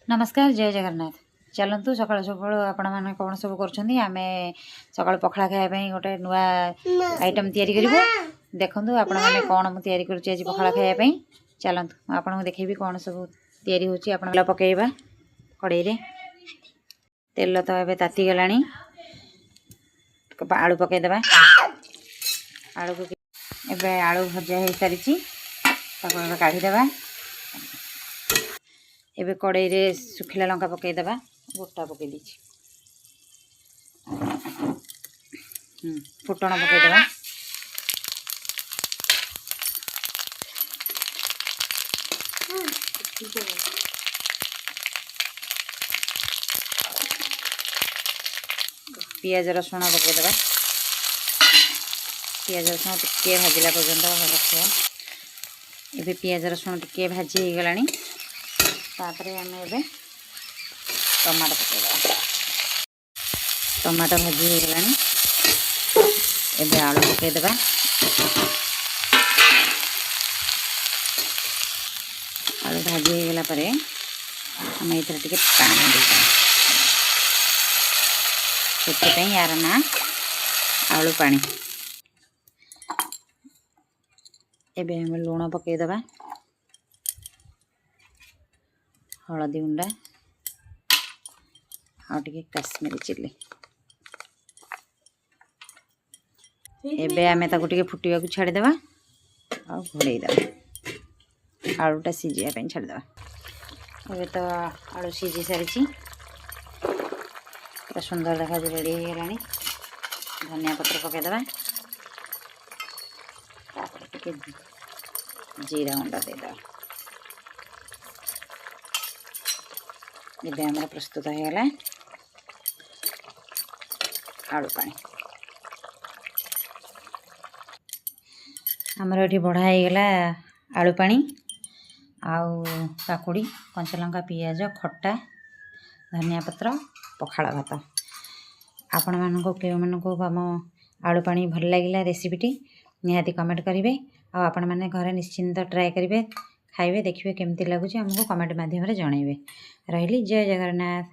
नमस्कार जय जगन्नाथ। चलतु सकाल सकाल आपण मैंने कौन सब कर सकाल पखड़ा खायापी गोटे नुआ आइटम तैयारी करूँ। देखु आपण मैंने कौन मुझे तैयारी करुँच आज पखड़ा खायापी। चलतु आपको देखेबी कौन सब तैयारी होची। आपण पकेबा कड़े रे तेल तो ए ताती गला आलू पकईदे। आलू को एवं आलू भजा हो सारी काढ़ीदे। एबे कड़े रे सुखिला लंका पकईदे। गोटा पकई दी फुटण पकईदे। पियाज रसुण पकईदे। पियाज रसुण टिके भाजिला पर्यंत रखा। एबे पियाज रसुण टिके भाजी हो गलानी। तापर आम ए टमाटो पकईदे। टमाटो भाजी हो गलानी। एबे आलू पकईदे। आलू भाजी हो गला परे आम ये टिके पानी देदें। से यार ना आलू पानी। एबे हम लुण पकईदे। हलदी गुंडा आटे काश्मीरी चिल्ली। एबे आमे ताको टिके फुटिया को छाड़ीदे आ घोड़ईदे। आलूटा सीझापी छाड़ीदे। एबे तो आलू सीझी सारी पूरा सुंदर देखा रेडी हो गला। धनिया पत्र पकईदे। जीरा गुंडा देदे। ये आम प्रस्तुत होगा आलू पानी। आमर ये बढ़ा होगा आलू पानी आउ काकुड़ी कंचा लंका पियाज खट्टा धनिया पत्र पखाला भात। आपण मानक आम आलू पानी भल लगिला रेसिपीटी निहाती कमेंट करेंगे। आपण मैंने घर निश्चिंत ट्राए करेंगे खाइबे देखिए केमती लगुच आमको कमेंट माध्यम जनइबे। रही जय जगन्नाथ।